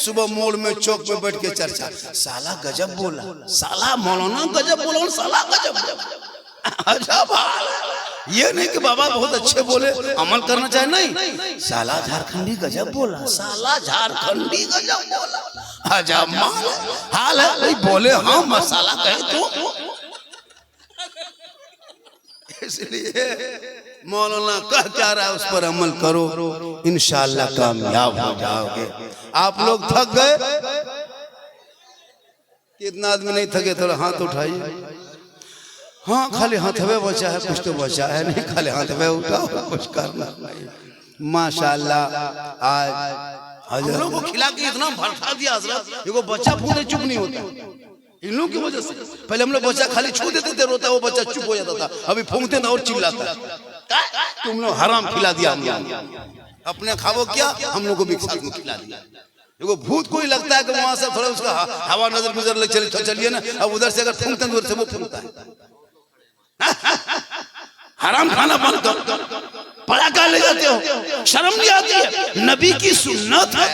सुबह मोड़ में चौक में बैठ के चर्चा, साला गजब बोला, साला मौलाना गजब बोला, साला गजब अजब। ये नहीं कि बाबा बहुत अच्छे बोले अमल करना चाहिए, नहीं, साला झारखंडी गजब बोला, साला झारखंडी गजब बोला, अजब हाल है। नहीं बोले हाँ मसाला कहे तो, इसलिए मौलाना कह क्या रहा है उस पर अमल करो, इंशाअल्लाह कामयाब हो जाओगे। आप लोग थक गए? कितना आदमी नहीं थके? थोड़ा हाथ उठाइए। हाँ खाली हाथवे बचा है, कुछ तो बचा है नहीं, खाली हाथवे उठाओ, कुछ करना नहीं। माशाअल्लाह आज हम लोग को खिला के इतना भरसा दिया हजरत, देखो बच्चा फूटे चुप नहीं होता इन लोगों की वजह से। पहले हम लोग बच्चा खाली छू देते थे, रोता वो बच्चा चुप हो जाता था, अभी फूंकते ना और चिल्लाता। तुम लोग हराम खिला दिया, अपने खाओ क्या, हम लोग को भी साथ में खिला दिया। देखो भूत कोई लगता है कि वहां से थोड़ा उसका हवा नजर गुजर ले, चलिए ना, अब उधर से अगर फूंकते हैं उधर से वो फूंकता है। हराम खाना बंद करो, पटाखा ले जाते हो, शर्म नहीं आती है? नबी की सुन्नत है,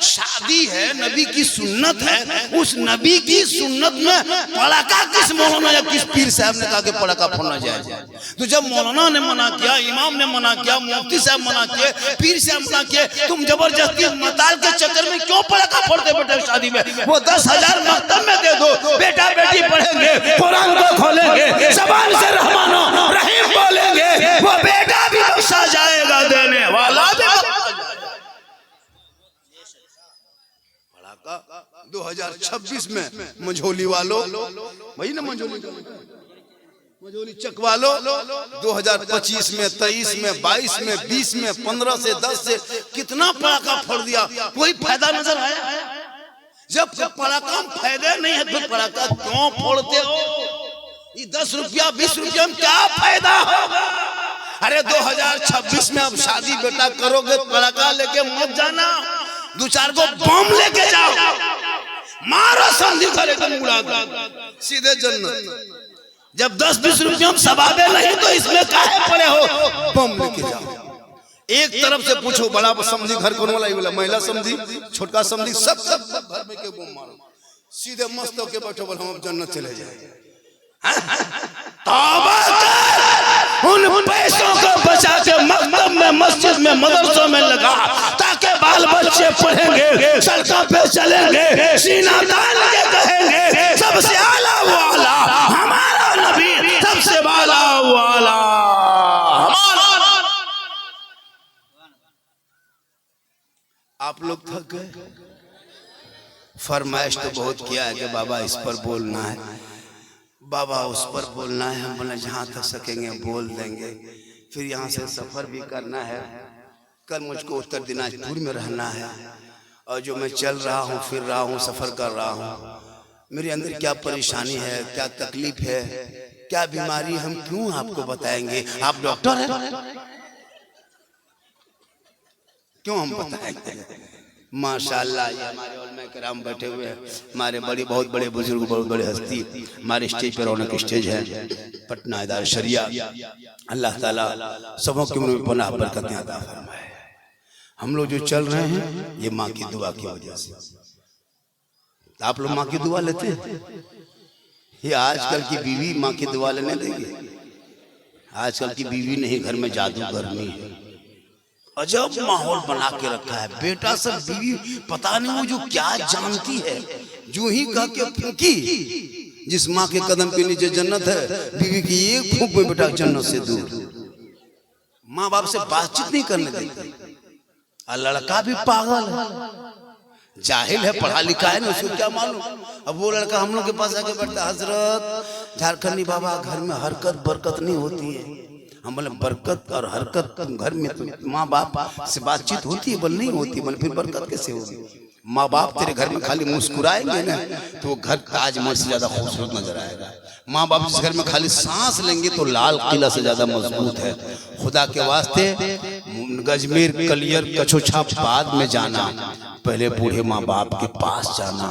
शादी है, नबी की सुन्नत है, उस नबी की सुन्नत में पटाखा किस मौलाना या किस पीर साहब ने कहा कि पटाखा फोड़ना जाए? तो जब मौलाना ने मना किया, इमाम ने मना किया, मुफ्ती साहब मना किए, पीर साहब मना किए, तुम जबरदस्ती मताल के चक्कर में क्यों पटाखा फोड़ते बेटे शादी में? वो 10,000 मकतब में दे दो, बेटा बेटी पढ़ेंगे, कुरान को खोलेंगे, जबान से रहमानो रहीम बोलेंगे, वो बेटा भी बख्शा जाएगा, देने वाला भी बख्शा जाएगा। 2026 में मंझोली वालों, वही ना मंझोली चक वालों, 2025 में, 23 में, 22 में, 20 में, 15 से 10 से कितना पटाखा फोड़ दिया, कोई फायदा नजर आया? जब पटाखा फायदे नहीं है तो पटाखा क्यों फोड़ते हो? ये 10 रुपया 20 रुपया में क्या फायदा होगा? अरे 2026 में अब शादी बेटा करोगे, पटाखा लेके मत जाना, 2-4 को बम लेके जाओ, मारो समझी घर एकदम उड़ा दो, सीधे जन्नत। जब 10-20 रुपया में सवाबे नहीं तो इसमें काहे पड़े हो? बम लेके जाओ। एक तरफ से पूछो बड़ा समझी घर कौन वाला, बोला महिला समझी, छोटका समझी, सब घर में के बम मारो, सीधे मस्त होके बैठो, बोलो हम जन्नत चले जाएंगे। तौबा कर, उन पैसों को बचा के मकतब में, मस्जिद में, मदरसों में लगा, ताकि बाल बच्चे पढ़ेंगे, सड़कों पे चलेंगे, सीना तान के कहेंगे सबसे आला वो आला हमारा नबी, सबसे आला वो आला हमारा। आप लोग थक गए? फरमाइश तो बहुत किया है कि बाबा इस पर बोलना है, बाबा उस पर बोलना है। हम बोले जहाँ तक सकेंगे बोल देंगे। फिर यहाँ से सफ़र भी करना है, कल मुझको उत्तर दिनाजपुर में रहना है, और जो मैं चल रहा हूँ, फिर रहा हूँ, सफ़र कर रहा हूँ, मेरे अंदर क्या परेशानी है, क्या तकलीफ है, क्या बीमारी, हम क्यों आपको बताएंगे? आप डॉक्टर हैं, क्यों हम बताएंगे? माशाअल्लाह ये हमारे उलमा किराम बैठे हुए हैं, हमारे बहुत बड़े बुजुर्ग, बहुत बड़े हस्ती हमारे स्टेज पर रौनक स्टेज है, पटना इदारा शरिया। अल्लाह ताला सबों की उम्र में पनाह बरकतें अता फरमाए। हम लोग जो चल रहे हैं ये माँ की दुआ की वजह से। आप लोग माँ की दुआ लेते हैं? ये आजकल की बीवी माँ की दुआ लेने देगी? आजकल की बीवी नहीं, घर में जादूगरनी है, अजब माहौल बना के रखा है। बेटा सब बीवी पता नहीं वो जो क्या जानती है, जो ही कह के फूकी। जिस माँ के कदम के नीचे जन्नत है, बीवी की एक फूंक में बेटा जन्नत से दूर। माँ बाप से बातचीत नहीं करने देती। और लड़का भी पागल है, जाहिल है, पढ़ा लिखा है ना, उसको क्या मालूम। अब वो लड़का हम लोग के पास आके बैठता, हजरत झारखंडी बाबा घर में हरकत बरकत नहीं होती है। हम बोले बरकत और हरकत घर में तो माँ बाप से बातचीत होती है, बोल नहीं होती, बोले फिर बरकत कैसे होगी? माँ बाप तेरे घर में खाली मुस्कुराएंगे ना तो वो घर ताजमहल से ज्यादा खूबसूरत नजर आएगा। माँ बाप जिस घर में खाली सांस लेंगे तो लाल किला से ज्यादा मजबूत है। खुदा के वास्ते गजमेर कलियर कछोछाप बाद में जाना, पहले बूढ़े माँ बाप के पास जाना।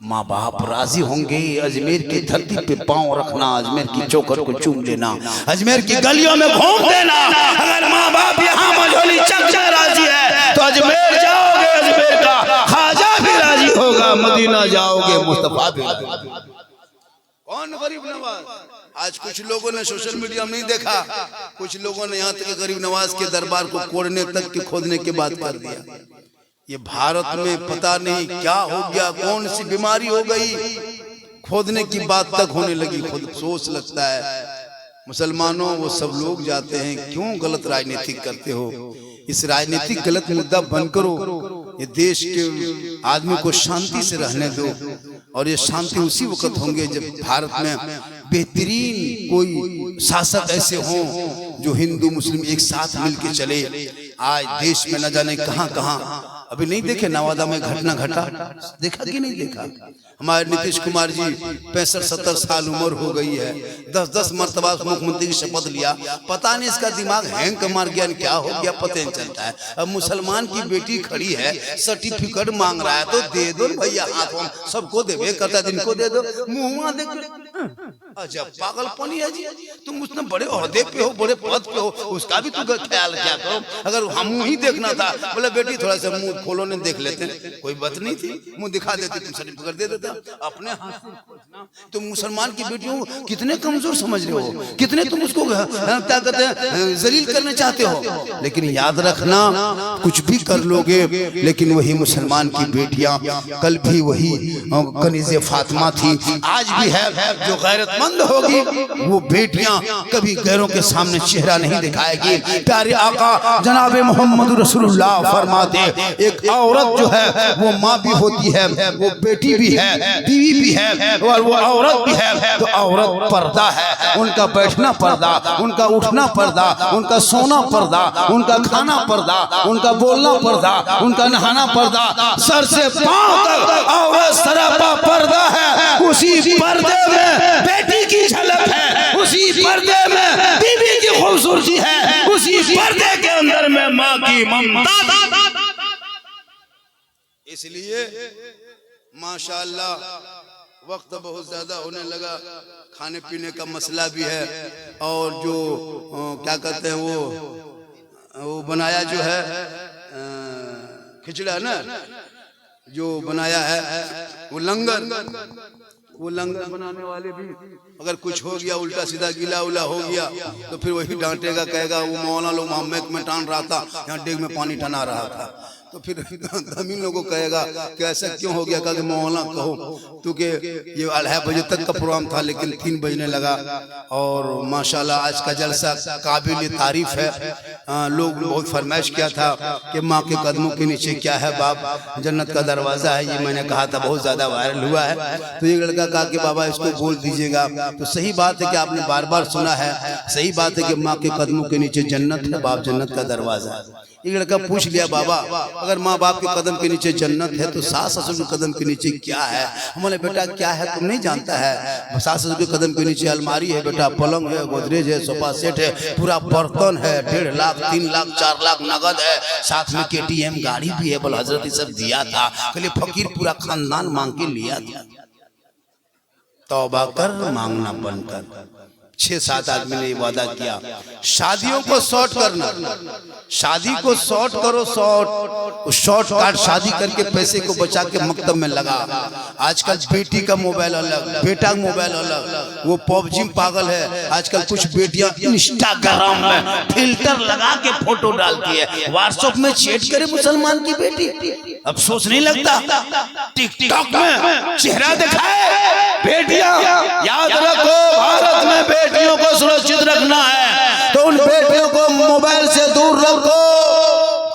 माँ बाप राजी होंगे, अजमेर की धरती पे पांव रखना, अजमेर की चौखट को चूम लेना, अजमेर की गलियों में घूम देना। अगर माँ बाप यहाँ मंझोली चक राजी है तो अजमेर जाओगे, अजमेर का खाजा भी मदीना जाओगे मुस्तफा भी। कौन गरीब नवाज? आज कुछ लोगों ने सोशल मीडिया में नहीं देखा, कुछ लोगों ने यहाँ तक गरीब नवाज के दरबार को कोड़ने तक के खोदने की बात कर दिया। ये भारत में पता नहीं क्या हो गया, कौन सी बीमारी हो गई, खोदने की बात तक होने लगी। खुद सोच लगता है मुसलमानों वो सब लोग जाते हैं, क्यों गलत राजनीतिक करते हो? इस राजनीतिक गलत मुद्दा बंद करो, ये देश के आदमी को शांति से रहने दो। और ये शांति उसी वक्त होंगे जब भारत में बेहतरीन कोई शासक ऐसे हों जो हिंदू मुस्लिम एक साथ मिलके चले। आज देश में न जाने कहां कहां, अभी नहीं देखे नवादा में घटना घटा, देखा कि नहीं देखा? हमारे नीतीश कुमार जी 65-70 साल उम्र हो गई है, 10-10 मरतबा मुख्यमंत्री की शपथ लिया, पता नहीं इसका दिमाग हैंग मार गया, क्या हो गया पता नहीं चलता है। अब मुसलमान की बेटी खड़ी है, सर्टिफिकेट मांग रहा है तो दे दो भैया, हाथ सबको देवे करता, जिनको दे दो मुँह देख। अच्छा पागलपनी है जी, तुम उसने बड़े ओहदे पे हो, बड़े पद पे हो, उसका भी तुम ख्याल क्या करो। अगर हम मुँह ही देखना था, बोले बेटी थोड़ा सा मुँह खोलो ने देख लेते, कोई बात नहीं थी, मुँह दिखा देते, तुम सर्टिफिकेट दे देते अपने हाथ से। तुम मुसलमान की बेटियों को कितने कमजोर समझ रहे हो, कितने तुम उसको क्या कहते हैं जलील करना चाहते हो। लेकिन याद रखना कुछ भी कर लोगे, लेकिन वही मुसलमान की बेटियां कल भी वही कनीज़े फातिमा थी, आज भी है। जो गैरतमंद होगी वो बेटियां कभी गैरों के सामने चेहरा नहीं दिखाएगी। प्यारे आका जनाबे मोहम्मद रसूलुल्लाह फरमाते, एक औरत जो है वो माँ भी होती है, वो बेटी भी है, बीवी भी है, और वो औरत भी है। तो औरत पर्दा है, उनका बैठना पर्दा, उनका उठना पर्दा, उनका सोना पर्दा, उनका खाना पर्दा, उनका बोलना पर्दा, उनका नहाना पर्दा, सर से पांव तक औरत सरापा पर्दा है। उसी पर्दे में बेटी की झलक है, उसी पर्दे में बीवी की खूबसूरती है, उसी पर्दे के अंदर में माँ की ममता। इसलिए माशाअल्लाह वक्त बहुत ज़्यादा होने लगा, खाने पीने का मसला भी है। और जो क्या कहते हैं वो बनाया जो है खिचड़ा ना, जो बनाया है वो लंगर बनाने वाले भी अगर कुछ हो गया उल्टा सीधा गीला उला हो गया तो फिर वही डांटेगा, कहेगा वो मौलाना लोग मोहम्मद में टान रहा था, यहाँ डेग में पानी टना रहा था। तो फिर हम लोगों को कहेगा कि ऐसा क्यों हो गया? कहा मौलाना कहो, क्योंकि ये 2:30 बजे तक का प्रोग्राम था लेकिन 3 बजने लगा। और माशाल्लाह आज का जलसा काबिल तारीफ है। लोग बहुत फरमाइश किया था कि माँ के कदमों के नीचे क्या है बाप, जन्नत का दरवाज़ा है, ये मैंने कहा था, बहुत ज़्यादा वायरल हुआ है। तो ये लड़का कहा कि बाबा इसको बोल दीजिएगा। तो सही बात है कि आपने बार बार सुना है, सही बात है कि माँ के कदमों के नीचे जन्नत है बाप, जन्नत का दरवाज़ा है। एक लड़का पूछ लिया बाबा अगर माँ बाप के कदम के नीचे जन्नत है तो सास ससुर के कदम के नीचे क्या है? हमारे बेटा क्या है तुम नहीं जानता है? सास ससुर के कदम के नीचे अलमारी है बेटा, पलंग है, गोदरेज है, सोफा सेट है, पूरा बर्तन है, 1.5 लाख 3 लाख 4 लाख नगद है, साथ में KTM गाड़ी भी है। बोला हजरत सब दिया था, कल फकीर पूरा खानदान मांग के लिया था। तौबा कर, मांगना बंद कर। 6-7 आदमी ने वादा किया शादियों को शॉर्ट करना, शादी को शॉर्ट करो, शॉर्ट काट शादी करके पैसे को बचा के मकतब में लगा। आजकल बेटी का मोबाइल अलग, बेटा का मोबाइल अलग, वो PUBG में पागल है। आजकल कुछ बेटियां इंस्टाग्राम में फिल्टर लगा के फोटो डालती है, व्हाट्सएप में चैट करे मुसलमान की बेटी। अब सोच नहीं लगता टिकटॉक में चेहरा दिखाए बेटियां। याद रखो भारत में बेटियों को सुरक्षित रखना है तो उन बेटियों को मोबाइल से दूर रखो।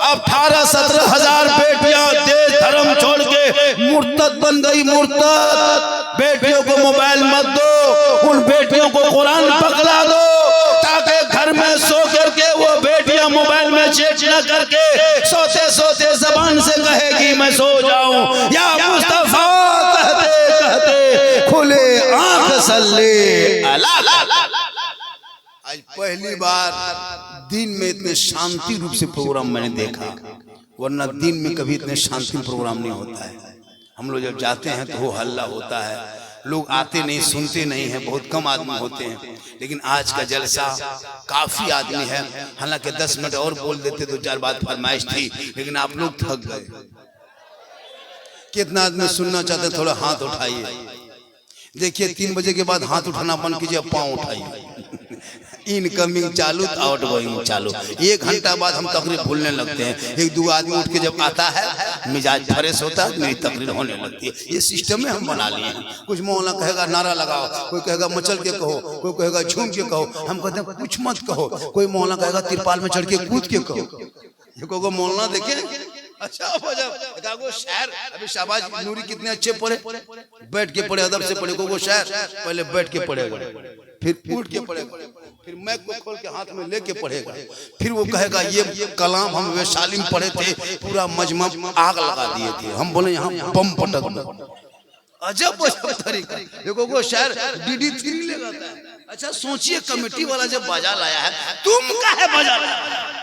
18-17 हजार बेटियां देश धर्म छोड़ के मुर्तद बन गई, मुर्तद। बेटियों को मोबाइल मत दो, उन बेटियों को कुरान पकड़ा दो ताकि घर में सो करके वो बेटियां मोबाइल में चैट न करके सोते सोते जबान से कहेगी मैं सो जाऊं या मुस्तफा कहते कहते खुले आंख सल्ले अला। आज पहली बार दिन में इतने शांति रूप से प्रोग्राम मैंने देखा, वरना दिन में कभी इतने शांति प्रोग्राम नहीं होता है। हम लोग जब जाते हैं तो वो हल्ला होता है, लोग आते नहीं, सुनते नहीं हैं, बहुत कम आदमी होते हैं। लेकिन आज का जलसा काफी आदमी है। हालांकि 10 मिनट और बोल देते तो 4 बात फरमाइश थी, लेकिन आप लोग थक गए। कितना आदमी सुनना चाहते हैं? थोड़ा हाथ उठाइए। देखिए 3 बजे के बाद हाथ उठाना बंद कीजिए, पाँव उठाइए। इनकमिंग चालू, आउट गोइंग चालू। 1 घंटा बाद हम तकरीर भूलने लगते हैं। 1-2 आदमी उठ के जब आता है मिजाज फ्रेश होता है, मेरी तकरीर होने लगती है। ये सिस्टम में हम बना लिए हैं। कुछ मौलाना कहेगा नारा लगाओ, कोई कहेगा मचल के कहो, कोई कहेगा झूम के कहो। हम कहते हैं कुछ मत कहो। कोई मौलाना कहेगा तिरपाल में चढ़ के कूद के कहो। ये को मौलाना देखे अच्छा वो शायर। अभी शाबाज नूरी कितने अच्छे पढ़े, बैठ के पढ़े, अदब से पढ़े। को शायर पहले बैठ के पढ़ेगा, फिर उठ के पढ़ेगा, फिर मैक को खोल के हाथ में लेके पढ़ेगा, फिर वो कहेगा ये कलाम हम वैशाली में पढ़े थे, पूरा मजमा आग लगा दिए थे, हम बोले यहाँ बम पटक दो। अजब तरीका। देखो वो शायर DD3 लगाता है। अच्छा सोचिए कमेटी वाला जब बाजा लाया है, तुम काहे बाजा लाया?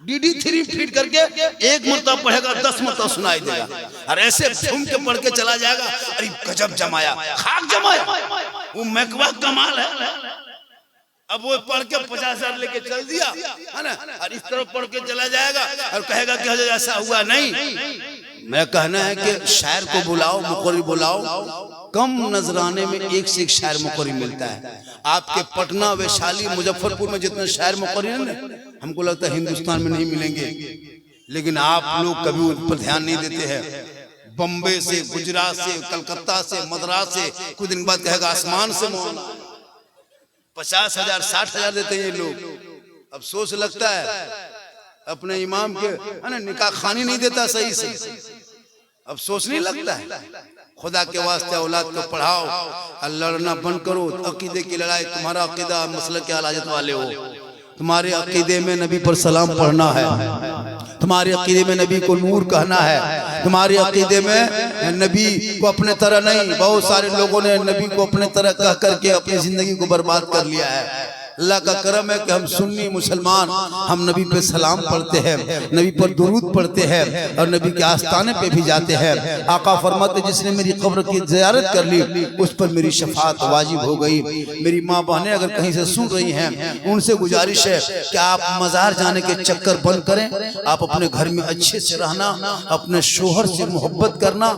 DD3 फीड करके 1 मरतबा पढ़ेगा, 10 मरतबा सुनाई देगा, और ऐसे झूम के पढ़ के चला जाएगा। अरे गजब जमाया, खाक जमाया, वो मैकवा कमाल है। अब वो पढ़ के 50,000 लेके चल दिया है ना, और इस तरह पढ़ के चला जाएगा और कहेगा कि हजरत ऐसा हुआ नहीं। मैं कहना है कि शायर को बुलाओ, मुकर्री बुलाओ। कम नजराने में 1 से 1 शायर मुकर्री मिलता है। आपके पटना, वैशाली, मुजफ्फरपुर में जितने शायर मुकर्री हैं ना, हमको लगता है हिंदुस्तान में नहीं मिलेंगे। लेकिन आप लोग कभी उन पर ध्यान नहीं देते हैं। बम्बे से, गुजरात से, कलकत्ता से, मद्रास से, कुछ दिन बाद कहेगा आसमान से मौलाना। 50,000 60,000 देते हैं ये लोग। अब सोच लगता है अपने इमाम के है ना निकाह खानी नहीं देता सही से। अब सोच नहीं लगता है। खुदा के वास्ते औलाद को पढ़ाओ और लड़ना बंद करो। अकीदे की लड़ाई, तुम्हारा अकीदा मसलक के हाजत वाले हो, तुम्हारे अकीदे में नबी पर सलाम पढ़ना है, तुम्हारे अकीदे में नबी को नूर कहना है, तुम्हारे अकीदे में नबी को अपने तरह नहीं। बहुत सारे लोगों ने नबी को अपने तरह कह करके अपनी जिंदगी को बर्बाद कर लिया है। अल्लाह का करम है कि हम सुन्नी मुसलमान, हम नबी पे सलाम पढ़ते हैं, नबी पर दुरूद पढ़ते हैं और नबी के आस्थाने पे भी जाते हैं। आका फरमाते जिसने मेरी कब्र की ज़ियारत कर ली उस पर मेरी शफाअत वाजिब हो गई। मेरी माँ बहनें अगर कहीं से सुन रही हैं, उनसे गुजारिश है कि आप मज़ार जाने के चक्कर बंद करें। आप अपने घर में अच्छे से रहना, अपने शोहर से मोहब्बत करना,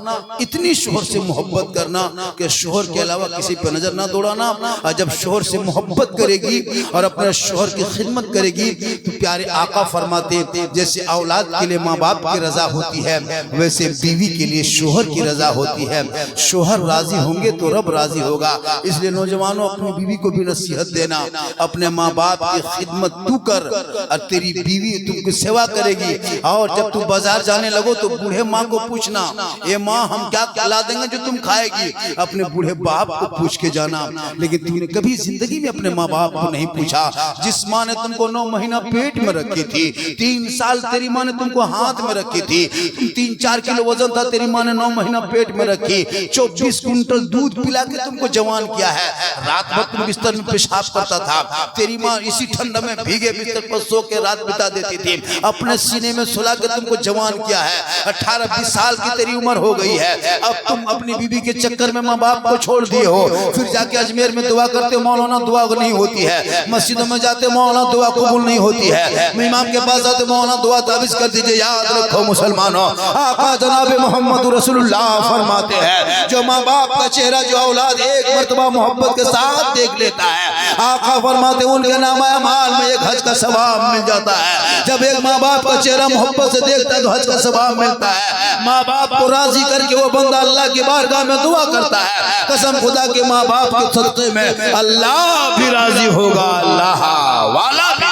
इतनी शोहर से मोहब्बत करना कि शोहर के अलावा किसी पर नजर ना दौड़ाना। और जब शोहर से मोहब्बत करेगी और अपने शोहर की खिदमत करेगी तो प्यारे आका फरमाते जैसे औलाद के लिए माँ बाप की रजा होती है, वैसे बीवी के लिए शोहर की रजा होती है। शोहर राजी होंगे तो रब राजी होगा। इसलिए नौजवानों अपनी बीवी को भी नसीहत देना, अपने माँ बाप की खिदमत तू कर और तेरी बीवी तुमको सेवा करेगी। और जब तू बाजार जाने लगो तो बूढ़े माँ को पूछना, ये माँ हम क्या खिला देंगे जो तुम खाएगी। अपने बूढ़े बाप को पूछ के जाना। लेकिन तुमने कभी जिंदगी में अपने माँ बाप को नहीं पूछा। जिस माँ ने तुमको 9 महीना पेट में रखी थी, 3 साल तेरी माँ ने तुमको हाथ में रखी थी, 3-4 किलो वजन था, तेरी माँ ने 9 महीना पेट में रखी, 24 कुंटल दूध पिला के तुमको जवान किया है। रात भर तुम बिस्तर में पेशाब करता था, तेरी माँ इसी ठंड में भीगे बिस्तर पर सो के रात बिता देती थी, अपने सीने में सुला के तुमको जवान किया है। 18-20 साल की तेरी उम्र हो गई है। अब तुम अपनी बीवी के चक्कर में माँ बाप को छोड़ दिए हो, फिर जाके अजमेर में दुआ करते हो, मौलाना दुआ नहीं होती है। मस्जिदों में जाते मौलाना दुआ कबूल नहीं होती है। इमाम के पास आते मौलाना दुआ ताबीज कर दीजिए। याद रखो मुसलमानों, आका जनाब मोहम्मद रसूलुल्लाह फरमाते हैं जो माँ बाप का चेहरा जो औलाद एक मर्तबा मोहब्बत के साथ देख लेता है, आका फरमाते उनके नामा अमाल में 1 हज का सवाब मिल जाता है। जब एक माँ बाप का चेहरा मोहब्बत से देखता है तो हज का सवाब मिलता है। माँ बाप को राजी करके वो बंदा अल्लाह की बारगाह में दुआ करता है। कसम खुदा के माँ बाप के सदक़े में अल्लाह भी राजी होगा, अल्लाह वाला भी।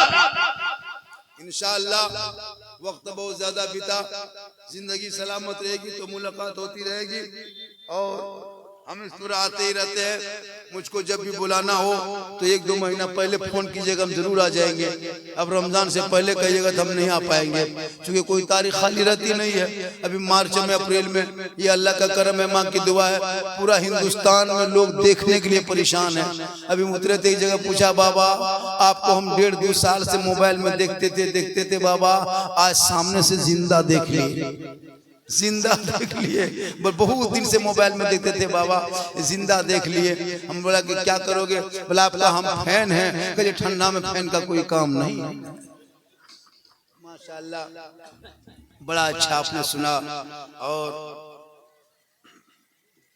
इंशाअल्लाह वक्त बहुत ज्यादा बीता, जिंदगी सलामत रहेगी तो मुलाकात होती रहेगी। और हम इस तरह आते ही रहते हैं। मुझको जब भी बुलाना हो तो 1-2 महीना पहले फोन कीजिएगा, हम जरूर आ जाएंगे। अब रमजान से पहले कहिएगा तो हम नहीं आ पाएंगे, क्योंकि कोई तारीख खाली रहती नहीं है। अभी मार्च में, अप्रैल में, ये अल्लाह का करम है, माँ की दुआ है। पूरा हिंदुस्तान में लोग देखने के लिए परेशान है। अभी उतरे थे एक जगह, पूछा बाबा आपको हम 1.5-2 साल से मोबाइल में देखते थे बाबा, आज सामने से जिंदा देख लिए, जिंदा देख लिए। बहुत दिन से मोबाइल में देखते थे बाबा, जिंदा देख लिए। हम बोला कि क्या करोगे? बोला आपका हम फैन हैं। कहे ठंडा में फैन का कोई काम नहीं। माशाल्लाह बड़ा अच्छा आपने सुना। और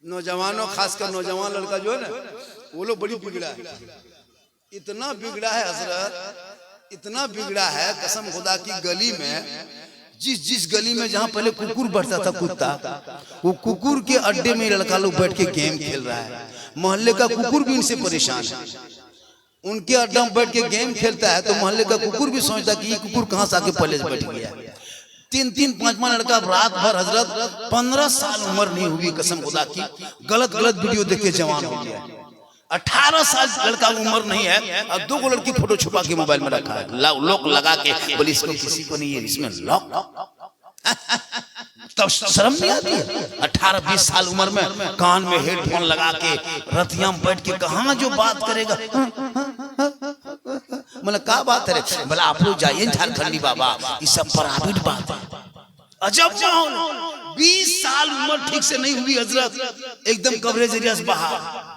नौजवानों, खासकर नौजवान लड़का जो है ना, वो लोग बड़ी बिगड़ा है। इतना बिगड़ा है हजरत, इतना बिगड़ा है कसम खुदा की। गली में जिस गली में जहाँ पहले कुकुर बैठता था कुत्ता, वो कुकुर के अड्डे में लड़का लोग बैठ के गेम खेल रहा है। मोहल्ले का कुकुर भी इनसे परेशान है। उनके अड्डा में बैठ के गेम खेलता है तो मोहल्ले का कुकुर भी सोचता कि ये कुकुर कहाँ से आके पहले से बैठ गया। 3-3, 5 लड़का रात भर हजरत 15 साल उम्र नहीं हुई कसम खुदा की, गलत वीडियो देख के जवान हो गया। 18 साल लड़का उम्र नहीं है और 2 लड़की फोटो छुपा के मोबाइल में रखा है, लॉक लगा के, बोले इसको किसी को नहीं है, इसमें लॉक। तब शर्म नहीं आती है? 18-20 साल उम्र में कान में हेडफोन लगा के रतिया में बैठ के कहाँ जो बात करेगा। मतलब क्या बात है, बोला आप लोग जाइए झारखंडी बाबा, ये सब प्राइवेट बात है। अजब माहौल, 20 साल उम्र ठीक से नहीं हुई हजरत, एकदम कवरेज एरिया से बाहर,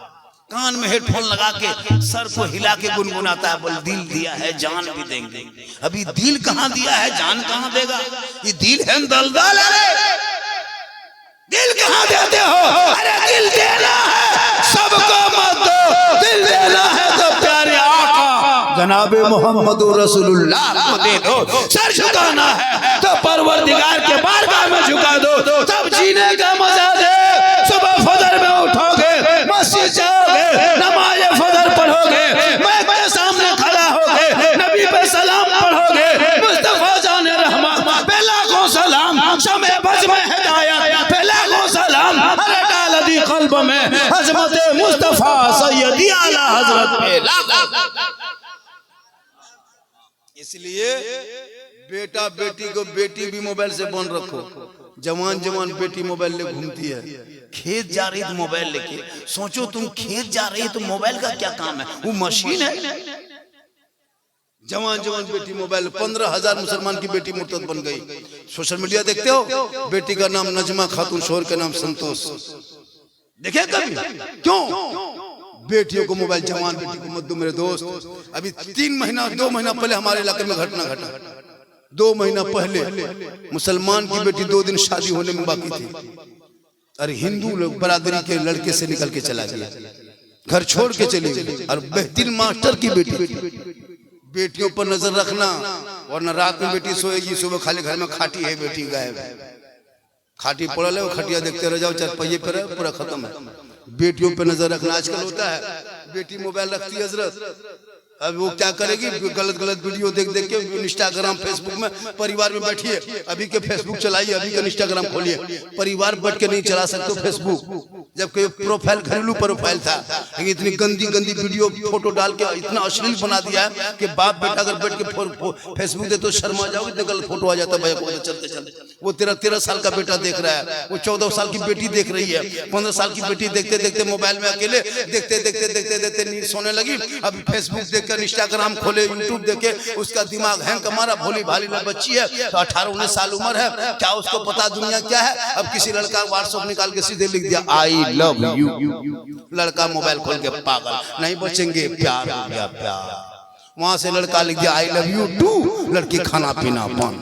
कान में हेडफोन लगा के सर को हिला के गुनगुनाता है, बोल दिल दिया है जान भी देंगे। अभी दिल कहाँ दिया है, जान कहाँ देगा? ये दिल है दलदल, अरे दिल कहाँ देते हो? अरे दिल देना है सबको मत दो, दिल देना है तो प्यारे आका जनाबे मोहम्मद रसूलुल्लाह को दे दो। सर झुकाना है तो परवरदिगार के बारगाह में झुका दो, तब जीने का मजा दे। सुबह फजर में उठोगे, मस्जिद जाओगे, नमाज फजर पढ़ोगे, मैं के सामने खड़ा होगे, नबी पे सलाम पढ़ोगे, मुस्तफा जाने रहमत पे लाखों सलाम, शमे बज में हिदायत पे लाखों सलाम, अरे डाल दी कल्ब में अजमत मुस्तफा सैयदी आला हजरत पे लाखों। इसलिए बेटा बेटी को, बेटी भी मोबाइल से बंद रखो। जवान बेटी मोबाइल ले घूमती है, खेत जा रही तो मोबाइल लेके। सोचो तुम खेत जा रही है तो मोबाइल का क्या काम है, वो मशीन है। जवान बेटी मोबाइल, 15,000 मुसलमान की बेटी मुर्तद बन गई। सोशल मीडिया देखते हो, बेटी का नाम नजमा खातून, शोहर का नाम संतोष। देखे कभी? क्यों? बेटियों को मोबाइल, जवान बेटी को मत दो मेरे दोस्त। अभी 2 महीना पहले हमारे इलाके में घटना घटा। 2 महीना पहले मुसलमान की बेटी 2 दिन शादी होने में बाकी थी, अरे हिंदू लोग बरादरी के लड़के से निकल के चला गया, घर छोड़ के चली गई। और बेहतरीन मास्टर की बेटी। बेटियों पर नजर रखना, वरना रात में बेटी सोएगी, सुबह खाली घर में खाटी है, बेटी गायब। खाटी पड़ल है, वो खटिया देखते रह जाओ, 4 पहिए पर है, पूरा खत्म है। बेटियों पर नजर रखना। आजकल होता है, बेटी मोबाइल रखती है हजरत, अब वो क्या करेगी, गलत वीडियो देख के इंस्टाग्राम फेसबुक में, परिवार में बैठिए, अभी के फेसबुक चलाइए, अभी का इंस्टाग्राम खोलिए। परिवार बैठ के नहीं चला सकते फेसबुक, जबकि प्रोफाइल घरेलू प्रोफाइल था, लेकिन इतनी गंदी वीडियो फोटो डाल के इतना अश्लील बना दिया है कि बाप बेटा अगर बैठ के फेसबुक दे तो शर्मा जाओगे, इतना गलत फोटो आ जाता है। चलते वो 13 साल का बेटा देख रहा है, वो 14 साल की बेटी देख रही है, 15 साल की बेटी देखते मोबाइल में अकेले देखते नींद सोने लगी। अब फेसबुक देख, इंस्टाग्राम खोले, यूट्यूब देखे, उसका दिमाग हैंग मारा। भोली भाली बच्ची है, तो 18-19 साल उम्र है, क्या उसको पता दुनिया क्या है? अब किसी लड़का व्हाट्सएप निकाल के सीधे लिख दिया आई लव यू। लड़का मोबाइल खोल के पागल, नहीं बचेंगे, प्यार हो गया प्यार। वहां से लड़का लिख दिया आई लव यू टू, लड़की खाना पीना बंद,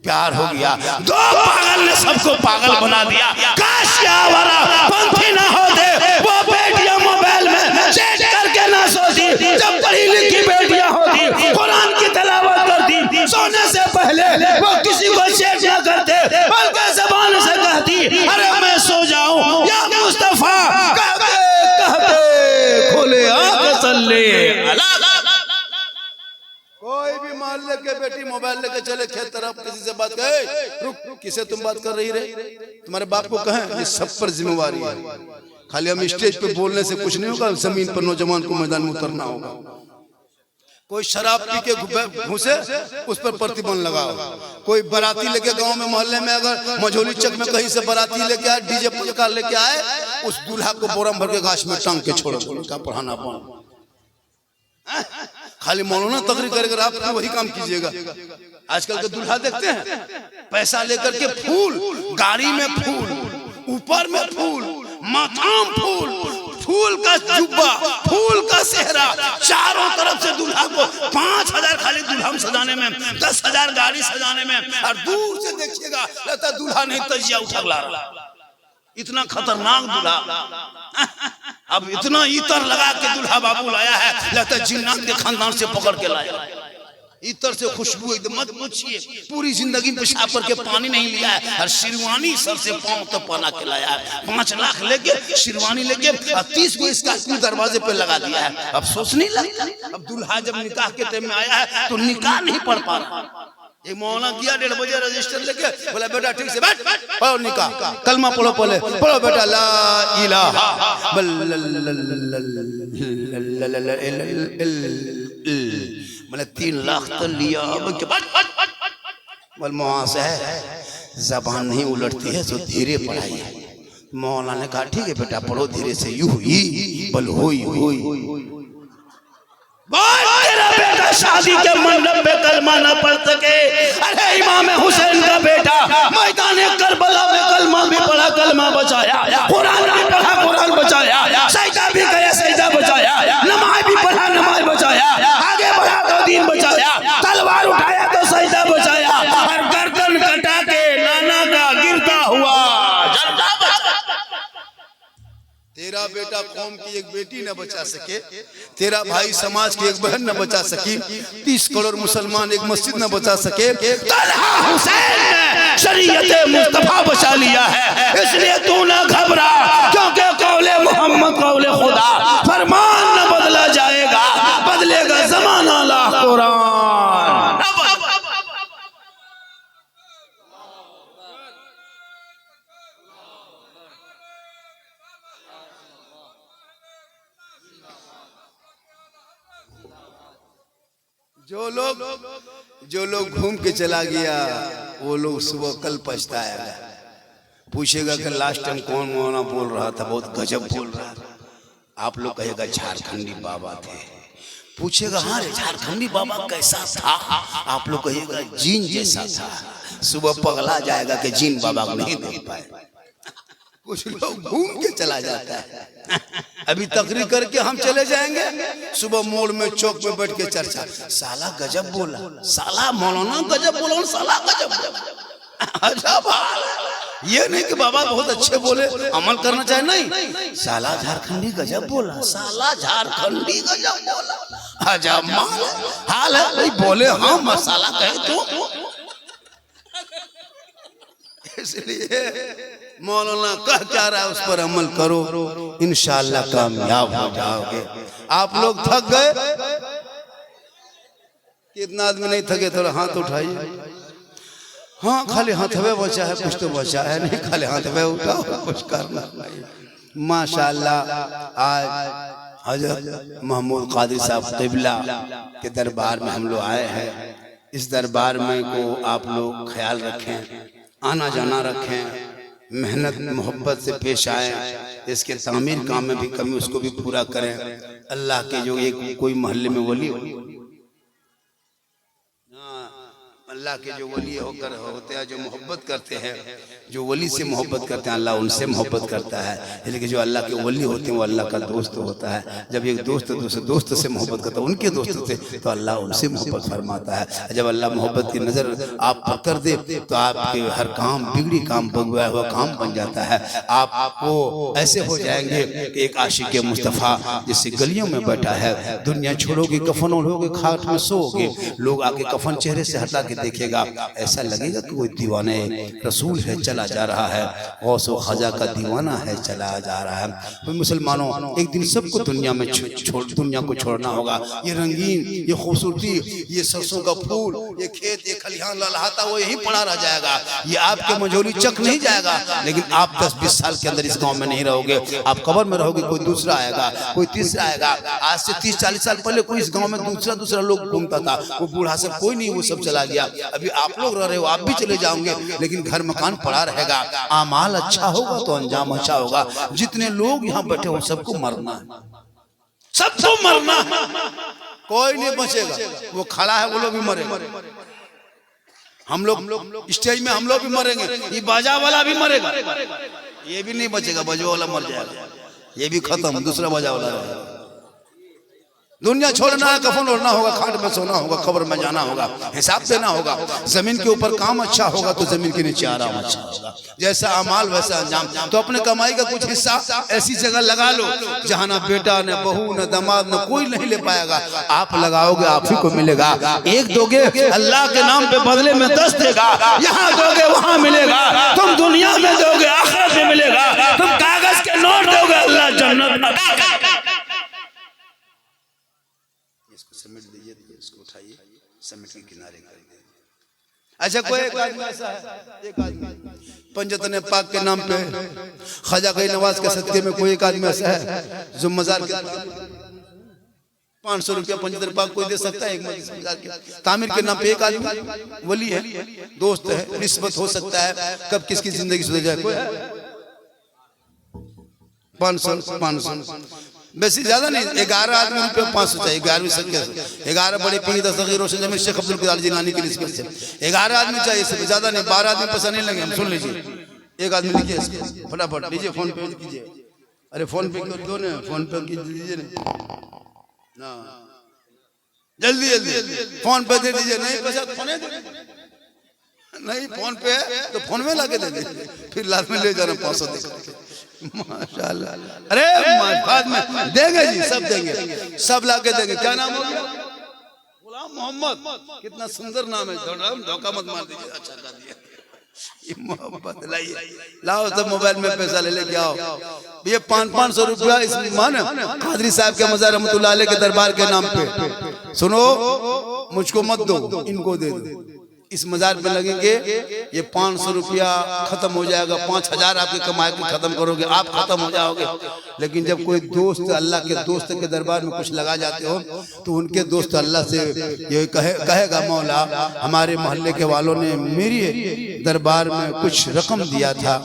प्यार हो गया। 2 पागल ने सबको पागल बना दिया। काश आवारा पंथी ना होते, वो बेटियां मोबाइल में चैट करके ना सोती, जब पढ़ी लिखी बेटियां होती, कुरान की तिलावत करती, सोने से पहले वो किसी को चैट ना करते, बल्कि ज़बान से कहती, अरे मैं सो जाऊं या मुस्तफा, कहते खोले आंख सल्ले अला। कोई भी मोहल्ले के बेटी मोबाइल लेके चले खेत तरफ, किसी से बात करे, रुक किसे तुम बात कर रही रे, तुम्हारे बाप को कहें, ये सब पर जिम्मेवारी है। खाली हम स्टेज पे बोलने से कुछ नहीं होगा, जमीन पर नौजवान को मैदान में उतरना होगा। कोई शराब पी के घुसे, उस पर प्रतिबंध लगाओ। कोई बाराती लेके गांव में मोहल्ले में अगर मझोली चक में कहीं से बाराती लेके आए, डीजे पुकार लेके आए, उस दूल्हा को बोरम भर के घास में टांग के छोड़ो, उनका पढ़ाना बंद। खाली मौलाना तकरीर करेगा, आप वही काम कीजिएगा। आजकल के दूल्हा देखते हैं, पैसा लेकर के फूल, गाड़ी में फूल, ऊपर में फूल, माथाम फूल, फूल का जुब्बा, फूल का सेहरा, चारों तरफ से दूल्हा को 5,000 खाली दूल्हा सजाने में, 10,000 गाड़ी सजाने में, और दूर से देखिएगा लगता दूल्हा नहीं तजिया उठा ला रहा। इतना खतरनाक दूल्हा। अब इतना इतर लगा के दूल्हा बाबू लाया है, लगता है जिन्नात के खानदान से पकड़ के लाया। इतर से खुशबू एकदम मत पूछिए, पूरी जिंदगी पेशाब करके पानी नहीं लिया है, और शिरवानी सर से पांव तक पहना के लाया है। 5 लाख लेके शिरवानी लेके 30 को इसका दरवाजे पे लगा दिया है। अब सोच नहीं लगता। अब दूल्हा जब निकाह के टाइम में आया है तो निकाह नहीं पढ़ पा रहा। एक मौलाना किया 1:30 बजे रजिस्टर लेके, बोला बेटा ठीक से बैठ, पढ़ो निकाह, कलमा पढ़ो, पहले पढ़ो बेटा ला इलाहा मैंने 3 लाख तो लिया। बोल वहां से है जबान नहीं उलटती है तो धीरे पढ़ाइए। मौलाना ने कहा ठीक है बेटा पढ़ो धीरे से, यू हुई बल हुई हुई। तेरा बेटा शादी के मंडप पे कलमा न पढ़ सके, अरे इमाम हुसैन का बेटा मैदान करबला में कलमा भी पढ़ा, कलमा बचाया, कुरान भी पढ़ा, कुरान बचाया, सजदा भी गया, सजदा बचाया, नमाज भी पढ़ा, नमाज बचाया, आगे बढ़ा तो दीन बचाया, तलवार उठाया तो सजदा बचाया, और गर्दन कटा के नाना का गिरता हुआ झंडा बचाया। तेरा बेटा कौम की एक बेटी न बचा सके, तेरा भाई समाज की एक बहन न बचा सकी, 30 करोड़ मुसलमान एक मस्जिद न बचा सके, तलहा हुसैन ने शरीयत मुस्तफा बचा लिया है। इसलिए तू न घबरा, क्योंकि कौले मोहम्मद कौले खुदा, फरमान न बदला जाएगा, बदलेगा जमाना ला कुरान। जो लोग घूम के चला गया वो लोग सुबह कल पछताएगा, पूछेगा कि लास्ट टाइम कौन मौलाना बोल रहा था, बहुत गजब बोल रहा था। आप लोग कहेगा झारखंडी बाबा थे, पूछेगा हाँ झारखंडी बाबा कैसा था, आप लोग कहेगा जीन जैसा था। सुबह पगला जाएगा कि जीन बाबा को नहीं देख पाए। कुछ लोग घूम के चला जाता है। अभी तकरीर करके हम चले जाएंगे, सुबह मोड़ में चौक में बैठ के चर्चा, साला गजब बोला, साला मौलाना गजब बोला, साला गजब बोला। ये नहीं कि बाबा बहुत अच्छे बोले अमल करना चाहिए, नहीं, साला झारखंडी गजब बोला, साला झारखंडी गजब बोला, अजब हाल है। कोई बोले हाँ मसाला कहे तो, इसलिए मौलाना कह क्या रहा है उस पर अमल करो, इंशाअल्लाह कामयाब हो जाओगे। आप लोग थक गए? कितना आदमी नहीं थके? थोड़ा हाथ उठाइए। हाँ खाली हाथवे बचा है, कुछ तो बचा है नहीं, खाली हाथवे उठाओ, कुछ करना नहीं। माशाअल्लाह आज हजरत महमूद कादरी साहब क़िबला के दरबार में हम लोग आए हैं। इस दरबार में को आप लोग ख्याल रखें, आना जाना रखें, मेहनत मोहब्बत से पेश आए, इसके तामीर काम में भी कमी उसको भी पूरा करें। अल्लाह के जो एक कोई मोहल्ले में वली हो, अल्लाह के जो वली होकर होते हैं, जो मोहब्बत करते हैं, जो वली से मोहब्बत करते हैं, अल्लाह उनसे मोहब्बत करता है। लेकिन जो अल्लाह के वली होते हैं वो अल्लाह का दोस्त होता है। जब एक दोस्त दूसरे दोस्त से मोहब्बत करता है, उनके दोस्त से, तो अल्लाह उनसे मोहब्बत फरमाता है। जब अल्लाह मोहब्बत की नज़र आप पर कर दे तो आपके हर काम बिगड़ी काम बगवाया हुआ काम बन जाता है। आपको ऐसे हो जाएंगे कि एक आशिक मुस्तफ़ा जिससे गलियों में बैठा है, दुनिया छोड़ोगे, कफन ओढ़ोगे, खाट में सोओगे, लोग आके कफन चेहरे से हटा के देखेगा, ऐसा लगेगा कि कोई दीवाने रसूल है चला जा रहा है, गौस व ख्वाजा का दीवाना है चला जा रहा है। तो मुसलमानों एक दिन सबको दुनिया में दुनिया को छोड़ना होगा। ये रंगीन, ये खूबसूरती, ये सरसों का फूल, ये खेत, ये खलिहान लहलहाता वो यही पड़ा रह जाएगा। ये आपके मझोली चक नहीं जाएगा। लेकिन आप 10-20 साल के अंदर इस गाँव में नहीं रहोगे, आप कब्र में रहोगे, कोई दूसरा आएगा, कोई तीसरा आएगा। आज से 30-40 साल पहले कोई इस गाँव में दूसरा लोग घूमता था, वो बूढ़ा से कोई नहीं, वो सब चला गया। अभी आप लोग रह रहे हो, आप भी चले जाओगे, लेकिन घर मकान पड़ा रहेगा। आमाल अच्छा होगा तो अंजाम अच्छा होगा। जितने लोग यहाँ बैठे हो सबको मरना है, सबको मरना है, कोई नहीं बचेगा। वो खड़ा है वो लोग भी मरेंगे, हम लोग स्टेज में हम लोग भी मरेंगे, ये बाजा वाला भी मरेगा, ये भी नहीं बचेगा, बजवा वाला मर जाएगा, ये भी खत्म, दूसरा बाजा वाला रहेगा। दुनिया छोड़ना है, कफन ओढ़ना होगा, खाट में सोना होगा, कब्र में जाना होगा, हिसाब देना होगा। जमीन के ऊपर काम अच्छा होगा तो जमीन के नीचे आराम अच्छा होगा। जैसा अमाल वैसा अंजाम। तो अपने कमाई का कुछ हिस्सा ऐसी जगह लगा लो जहां ना बेटा न बहू न दामाद न कोई नहीं ले पाएगा। आप लगाओगे आप ही को मिलेगा। एक दोगे अल्लाह के नाम पे बदले में 10 देगा। यहाँ दोगे वहां मिलेगा। तुम दुनिया में दोगे आखिरत में मिलेगा। तुम कागज के नोट दोगे अल्लाह जन्नत। समेट लीजिए, इसको उठाइए, समेट के किनारे कर दीजिए। अच्छा कोई एक आदमी ऐसा है, एक आदमी पंजतन पाक के नाम पे ख्वाजा गई नवाज के सदके में कोई एक आदमी ऐसा है जो मजार के 500 रुपया पंजतन पाक कोई दे सकता है। एक मजार के तामीर के नाम पे एक आदमी वली है, दोस्त है, निस्बत हो सकता है, कब किसकी जिंदगी सुधर जाए। कोई 500 वैसे ज्यादा नहीं, 11 आदमी पे 500 चाहिए। 11वीं संख्या से 11 बड़े पीर दस्तगीर रोशन जमीर शेख अब्दुल कदर जिलानी की निस्बत से 11 आदमी चाहिए, इससे ज्यादा नहीं। 12 आदमी पसंद नहीं लगे। हम सुन लीजिए, एक आदमी लिखिए फटाफट, लीजिए फोन पे कीजिए। अरे फोन पे क्यों नहीं, फोन पे कीजिए ना, जल्दी जल्दी फोन पे दे दीजिए। नहीं पैसा फोन नहीं, फोन पे तो फोन में लाके दे दीजिए, फिर लाद में ले जाना 500 देकर। माशाल्लाह, अरे बाद में देंगे जी, सब देंगे, सब लाके देंगे। क्या नाम हो गया? गुलाम मोहम्मद। कितना सुंदर नाम है, धोखा मत मार दीजिए। अच्छा कर दिया, मोहब्बत लाइए, लाओ सब मोबाइल में पैसा ले लेके आओ। ये 500 रुपया इस मान कादरी साहब के मज़ार रहमतुल्लाह अलैह के दरबार के नाम पे। सुनो, मुझको मत दो, इनको दे दो। इस मजार पे लगेंगे, ये 500 रुपया खत्म हो जाएगा। 5000 आपके कमाई के खत्म करोगे, आप खत्म हो जाओगे। लेकिन जब कोई दोस्त अल्लाह के दोस्त के दरबार में कुछ लगा जाते हो तो उनके दोस्त अल्लाह से ये कहेगा, मौला हमारे मोहल्ले के वालों ने मेरी दरबार में कुछ रकम दिया था,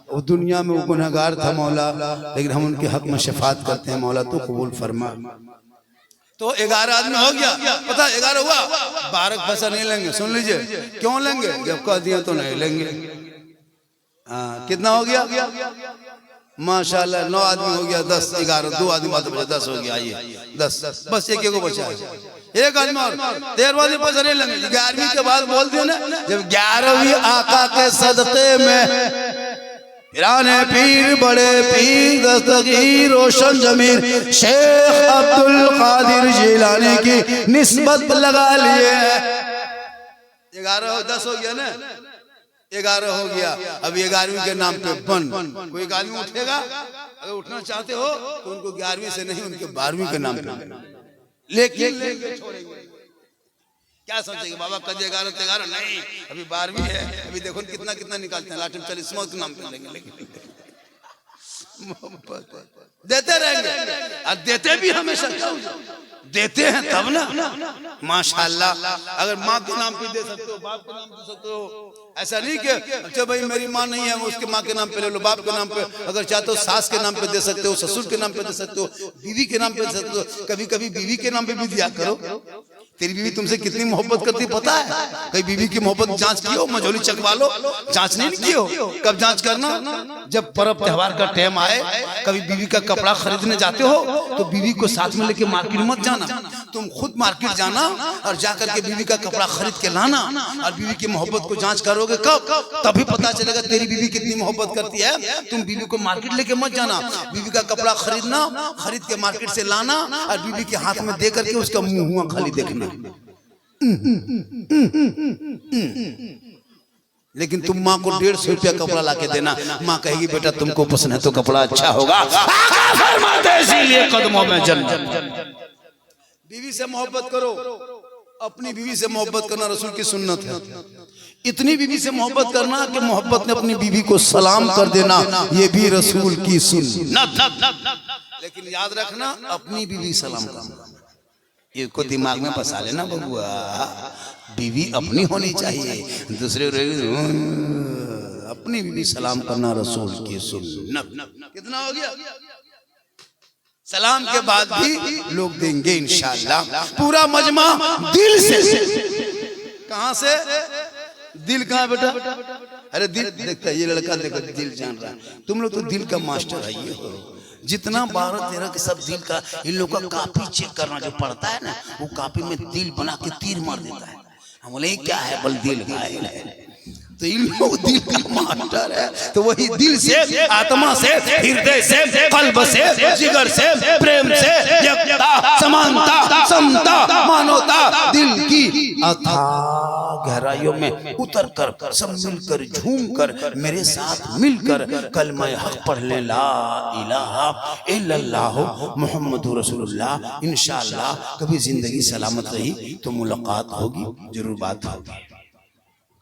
वो दुनिया में वो गुनहगार था मौला, लेकिन हम उनके हक में शफात करते हैं मौला, तो कबूल फरमा। तो 11 आदमी हो गया, पता 11 हुआ, 12 पैसा नहीं लेंगे। सुन लीजिए, क्यों लेंगे? जब कह दिया तो नहीं लेंगे। हाँ, कितना हो गया? माशाल्लाह 9 आदमी हो गया, 10 11 2 आदमी बात बचा 10 हो गया। आइए 10, बस एक को बचा है, एक आदमी और 13वां दिन पैसा नहीं लेंगे। 11वीं के बाद बोल दिया ना, जब 11वीं आका के सदक़े में पिराने पीर बड़े पीर दस्तगीर रोशन जमीर शेख अब्दुल कादिर जिलानी की निस्बत लगा लिए। 11 10 हो गया ना, 11 हो गया। अब 11वीं के नाम पे बन कोई एक आदमी उठेगा, अगर उठना चाहते हो तो उनको 11वीं से नहीं, उनके 12वीं के नाम पे लेके छोड़ेंगे। क्या सोचेंगे बाबा कद 11 13 नहीं, अभी 12वीं है, अभी देखो कितना कितना निकालते हैं। लाटम 40 के नाम पे लेंगे, लेकिन देते रहेंगे और देते भी हमेशा देते हैं तब ना। माशाल्लाह, अगर माँ के नाम पे दे सकते हो, बाप के नाम दे सकते हो, ऐसा नहीं कि अच्छा भाई मेरी माँ नहीं है उसके माँ के नाम पे ले लो। बाप के नाम पे अगर चाहते हो सास के नाम पे दे सकते हो, ससुर के नाम पे दे सकते हो, बीवी के नाम पे दे सकते हो। कभी कभी बीवी के नाम पे भी दिया करो। तेरी बीवी तुमसे कितनी मोहब्बत करती पता है? कहीं बीवी की मोहब्बत जांच की हो, मझोली चकवा लो, जांच नहीं की हो। कब जांच करना? जब पर्व त्योहार का टाइम आए, कभी बीवी का कपड़ा खरीदने जाते हो तो बीवी को साथ में लेके मार्केट मत जाना, तुम खुद मार्केट जाना और जाकर के बीवी का कपड़ा खरीद के लाना। और बीवी की मोहब्बत को जांच करोगे कब? तभी पता चलेगा तेरी बीवी कितनी मोहब्बत करती है। तुम बीवी को मार्केट लेके मत जाना, बीवी का कपड़ा खरीदना, खरीद के मार्केट से लाना और बीवी के हाथ में दे करके उसका मुंह हुआ खाली देखना। लेकिन तुम माँ को 150 रुपया कपड़ा लाके देना, माँ कहेगी बेटा तुमको पसंद है तो कपड़ा अच्छा होगा। इसीलिए कदमों में जन्नत। बीवी से मोहब्बत करो, अपनी बीवी से मोहब्बत करना रसूल की सुन्नत है। इतनी बीवी से मोहब्बत करना कि मोहब्बत में अपनी बीवी को सलाम कर देना, ये भी रसूल की सुन्नत। लेकिन याद रखना अपनी बीवी सलाम करना, इसको दिमाग में बसा लेना बबुआ। बीवी अपनी होनी चाहिए, दूसरे अपनी बीवी सलाम करना रसूल की सुन्नत। कितना हो गया? सलाम के बाद भी लोग देंगे इंशाअल्लाह। पूरा मजमा दिल से। कहां से? दिल कहां बेटा? अरे दिल देखता है ये लड़का, देखो दिल जान रहा है। तुम लोग तो दिल का मास्टर है, ये हो जितना 12-13 के सब दिल का इन लोग का कापी चेक करना जो पड़ता है ना, वो कापी में दिल बना के तीर मार देता है। हम बोले क्या है, बल दिल घायल है। तो इन लोग दिल का मास्टर है, तो वही दिल से, आत्मा से, हृदय से, कल्ब से, जिगर से, प्रेम से, एकता, समानता, समता, मानवता, दिल की अथाह गहराइयों में उतर कर सब मिलकर झूम कर मेरे साथ मिलकर कलमा हक पढ़ ले, ला इलाहा इल्लल्लाह मुहम्मदुर रसूलुल्लाह। इंशाअल्लाह कभी जिंदगी सलामत रही तो मुलाकात होगी, जरूर बात होगी।